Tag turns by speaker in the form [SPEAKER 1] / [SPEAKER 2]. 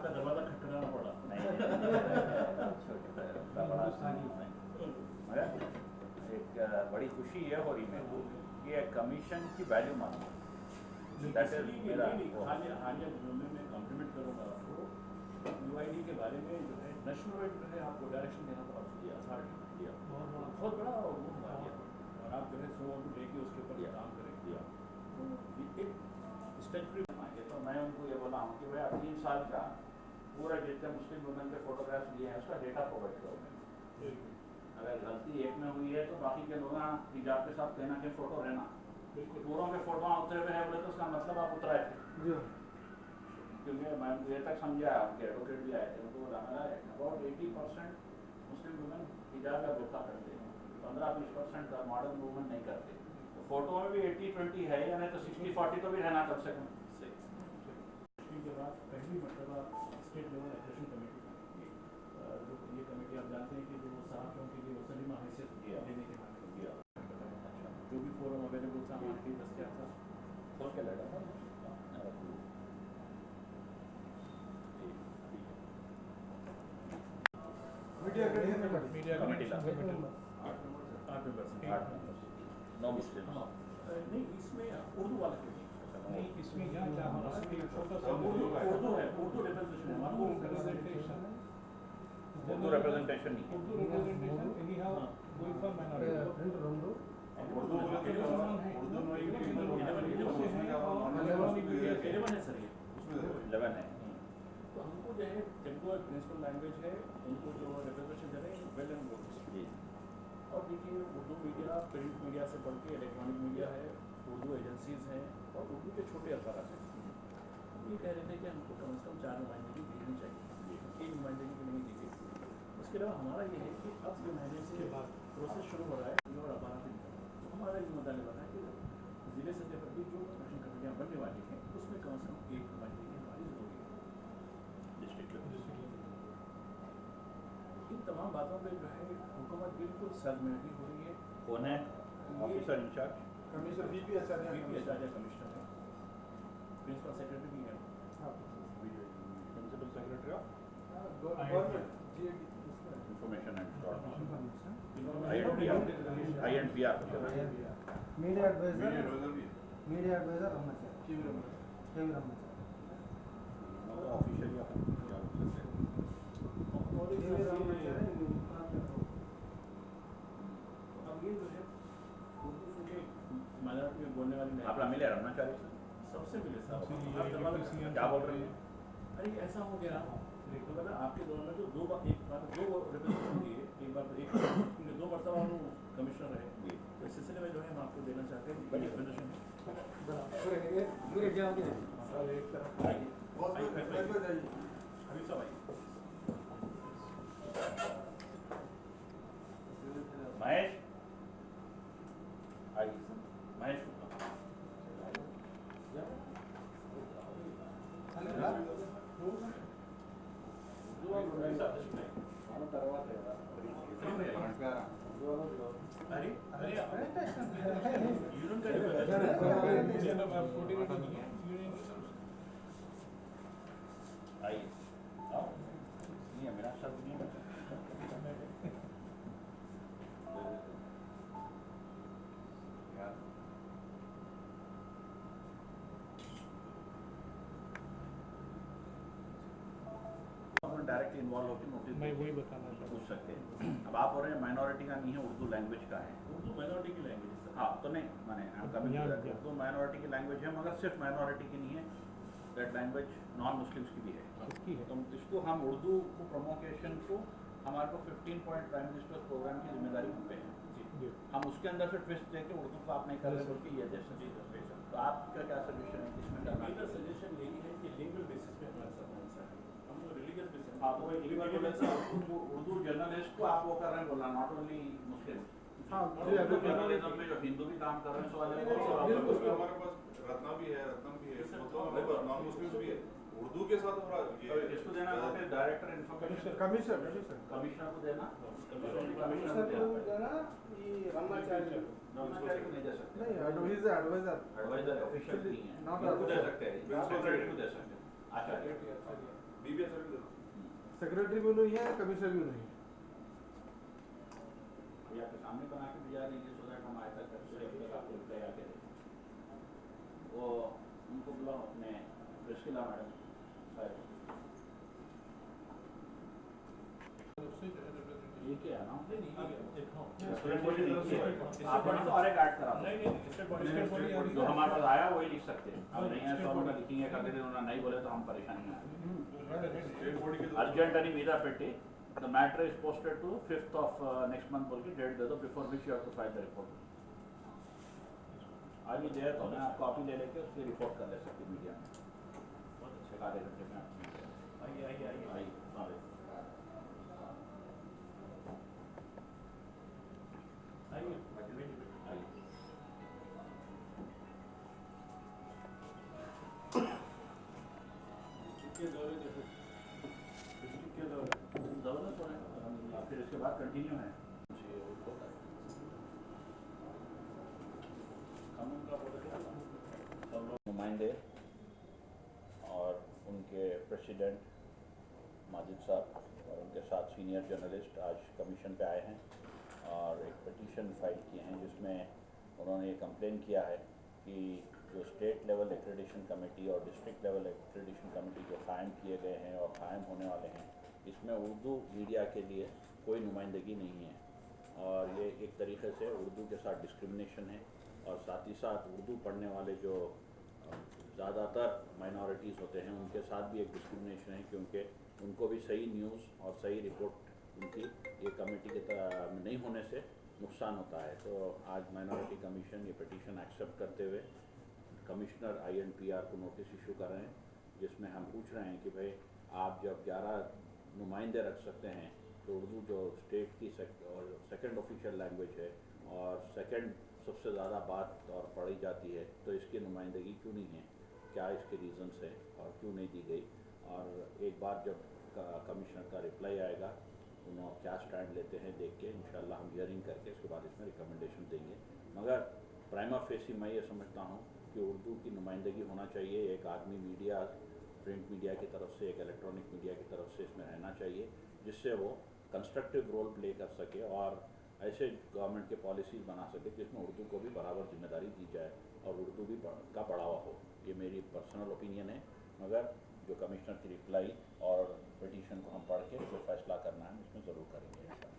[SPEAKER 1] आपका दरवाजा खटखटाना पड़ा।
[SPEAKER 2] छोटे बड़ा मगर एक बड़ी खुशी ये हो रही मेरे को कि कमीशन की वैल्यू मालूम।
[SPEAKER 1] हालिया में मैं कॉम्प्लीमेंट करूँगा आपको, यूआईडी के बारे में जो है नेशनल वाइड जो है आपको डायरेक्शन देना था, आपको अथॉरिटी दिया, बहुत बड़ा और वो बना दिया, और आप जो है सो लेके उसके ऊपर काम करें दिया। तो एक स्टेचुरी बनाएंगे तो मैं उनको ये बोला हूँ कि भाई आप 3 साल का पूरा जितने मुस्लिम वुमेन के फोटोग्राफ्स लिए हैं उसका डेटा प्रोवाइड करो। अगर गलती एक में हुई है तो बाकी के लोग हिजाब के साथ कहना के फोटो रहना, पूरों के फोटो उतरे हुए हैं बोले तो उसका मतलब आप उतराए थे। क्योंकि मैं ये तक समझा, उनके एडवोकेट भी आए थे, उनको बोला अबाउट 80% मुस्लिम वुमेन हिजाब या बुर्का करते हैं, 15-20% मॉडर्न वुमेन नहीं करते। तो फोटो में भी 80-20 है या नहीं तो 60-40 तो भी रहना कम से कम। के बाद पहली मरतबा स्टेट लेवल ऑपरेशन कमेटी, जो ये कमेटी आप जानते हैं कि जो सहाफ़ियों के लिए सलीमा हैसियत देने के मामले में दिया, जो भी फोरम अवेलेबल था हमारे लिए दस्तियाब था, खोल के लगा था मीडिया कमेटी 8 मेंबर्स 9 मुस्लिम। नहीं इसमें उर्दू वाला नहीं, इसमें क्या क्या हमारा छोटा सा उर्दू है, उर्दू रिप्रेजेंटेशन है, उर्दू रिप्रेजेंटेशन नहीं, Urdu representation any how going for minority Urdu बोले तो उर्दू नॉइंग 11 है सर, ये उसमें 11 है। तो हमको जो है जो प्रिंसिपल लैंग्वेज है उनको जो रिप्रेजेंटेशन दे रहे हैं वेल एंड गुड जी। और देखिए उर्दू मीडिया प्रिंट मीडिया से बढ़ के इलेक्ट्रॉनिक मीडिया है, उर्दू एजेंसीज हैं और उर्दू के छोटे अखबार हैं। ये कह रहे थे कि हमको कम से कम 4 नुमाइंदगी भेजनी चाहिए, 1 नुमाइंदगी की नहीं दी गई। उसके अलावा हमारा ये है कि अब जो महीने से प्रोसेस शुरू हो रहा है और अखबार तो हमारा ये मुतालिबा है कि ज़िले सतह पर भी जो इलेक्शन कमेटियाँ बनने वाली हैं उसमें कम से कम 1 नुमाइंदगी हमारी ज़रूरी है डिस्ट्रिक्ट लेवल। इन तमाम बातों पर जो है हुकूमत बिल्कुल सर्वमैनिटी हो रही है।
[SPEAKER 2] कौन है officer incharge?
[SPEAKER 1] Commissioner BP Acharya commissioner है, प्रिंसिपल सेक्रेटरी भी है, principal secretary of government information and INPR
[SPEAKER 3] media adviser
[SPEAKER 2] official
[SPEAKER 1] minority में बोलने वाली
[SPEAKER 2] आप मिले रमना चाहिए
[SPEAKER 1] सबसे मिले साहब,
[SPEAKER 2] क्या बोल रहे हैं?
[SPEAKER 1] अरे ऐसा हो गया तो मतलब आपके दौर में तो दो रिप्रेजेंटेशन दिए, एक बार एक 2 मरतबा कमिश्नर रहे, तो इस सिलसिले में जो है हम आपको देना चाहते हैं बड़ी रिप्रेजेंटेशन
[SPEAKER 2] महेश आई महेश मेरा शब्द नहीं डायरेक्टली इन्वॉल्व होकर नोटिस
[SPEAKER 1] मैं वही बताना चाहता
[SPEAKER 2] पूछ सकते हैं। अब आप बोल रहे हैं माइनॉरिटी का नहीं है, उर्दू लैंग्वेज का है।
[SPEAKER 1] उर्दू माइनॉरिटी की लैंग्वेज है।
[SPEAKER 2] हाँ तो नहीं माने उर्दू माइनॉरिटी की लैंग्वेज है, मगर सिर्फ माइनॉरिटी की नहीं है, दैट लैंग्वेज नॉन मुस्लिम्स की भी है। तो इसको हम उर्दू को प्रमोशन को हमारे को 15 पॉइंट प्राइम मिनिस्टर प्रोग्राम की जिम्मेदारी हम पे है, हम उसके अंदर से ट्विस्ट देके उर्दू को आप नहीं कर रहे बोल के ये दे सकते। तो आपका क्या सजेशन है इसमें?
[SPEAKER 1] मेरा सजेशन यही है कि लीगल बेसिस पे हमारे साथ आंसर है, हम तो रिलीजियस बेसिस
[SPEAKER 2] आप वो एक बार बोले उर्दू जर्नलिस्ट को आप वो कर रहे हैं बोलना, नॉट ओनली मुस्लिम। हाँ जर्नलिज्म में जो हिंदू भी काम कर रहे हैं, सवाल
[SPEAKER 4] हमारे पास रत्ना भी है, रत्नम भी है, नॉन मुस्लिम्स भी है, उर्दू के साथ हो रहा है।
[SPEAKER 2] इसको देना डायरेक्टर इन्फॉर्मेशन कमिश्नर को देना, कमिश्नर को देना, ये रमनाचार्य को नहीं दे सकते।
[SPEAKER 3] नहीं एडवाइजर
[SPEAKER 2] ऑफिशियल नहीं है, नॉट दे सकते हैं, प्रिंसिपल सेक्रेटरी को दे सकते हैं, आचार्य
[SPEAKER 4] DBA सर्विस
[SPEAKER 3] सेक्रेटरी भी नहीं है, कमिश्नर भी नहीं है।
[SPEAKER 2] ये आपके सामने बना के भिजा दीजिए सो दैट हम आए तक आपको रिप्लाई आके दें। वो उनको बुलाओ अपने प्रिस्किला मैडम साहब। ये क्या है ना? आप बड़ी तो और एक ऐड करा दो। जो हमारे पास आया वही लिख सकते हैं। अब नहीं है तो उनका लिखेंगे, कभी उन्होंने नहीं बोले तो हम परेशानी में आए। अर्जेंट एनी वीजा पेटी the matter is posted to 5th of next month बोल के डेट दे दो before which you have to file the report. आज भी दे तो मैं आप कॉपी ले लेके उसकी रिपोर्ट कर ले सकती मीडिया में। बहुत अच्छे आधे घंटे में आइए आइए आइए आइए फिर इसके बाद कंटिन्यू है सब लोग नुमाइंदे और उनके प्रेसिडेंट माजिद साहब और उनके साथ सीनियर जर्नलिस्ट आज कमीशन पे आए हैं और एक पिटीशन फाइल किए हैं जिसमें उन्होंने ये कंप्लेन किया है कि जो स्टेट लेवल एक्रेडिशन कमेटी और डिस्ट्रिक्ट लेवल एक्रेडिशन कमेटी जो कायम किए गए हैं और कायम होने वाले हैं इसमें उर्दू मीडिया के लिए कोई नुमाइंदगी नहीं है और ये एक तरीके से उर्दू के साथ डिस्क्रिमिनेशन है और साथ ही साथ उर्दू पढ़ने वाले जो ज़्यादातर माइनॉरिटीज़ होते हैं उनके साथ भी एक डिस्क्रिमिनेशन है क्योंकि उनको भी सही न्यूज़ और सही रिपोर्ट उनकी ये कमेटी के नहीं होने से नुकसान होता है। तो आज माइनॉरिटी कमीशन ये पिटीशन एक्सेप्ट करते हुए कमिश्नर INPR को नोटिस इशू कर रहे हैं जिसमें हम पूछ रहे हैं कि भाई आप जब 11 नुमाइंदे रख सकते हैं तो उर्दू जो स्टेट की सेकंड ऑफिशियल लैंग्वेज है और सेकंड सबसे ज़्यादा बात और पढ़ी जाती है तो इसकी नुमाइंदगी क्यों नहीं है, क्या इसके रीज़न्स है और क्यों नहीं दी गई। और एक बार जब कमिश्नर का रिप्लाई आएगा उन्होंने क्या स्टैंड लेते हैं देख के इंशाल्लाह हम हियरिंग करके इसके बाद इसमें रिकमेंडेशन देंगे। मगर प्राइमा फेसी मैं ये समझता हूँ कि उर्दू की नुमाइंदगी होना चाहिए, एक आदमी मीडिया प्रिंट मीडिया की तरफ से एक इलेक्ट्रॉनिक मीडिया की तरफ से इसमें रहना चाहिए जिससे वो कंस्ट्रक्टिव रोल प्ले कर सके और ऐसे गवर्नमेंट के पॉलिसीज़ बना सके जिसमें उर्दू को भी बराबर जिम्मेदारी दी जाए और उर्दू भी का बढ़ावा हो। ये मेरी पर्सनल ओपिनियन है मगर जो कमिश्नर की रिप्लाई और पिटीशन को हम पढ़ के जो फैसला करना है उसमें ज़रूर करेंगे।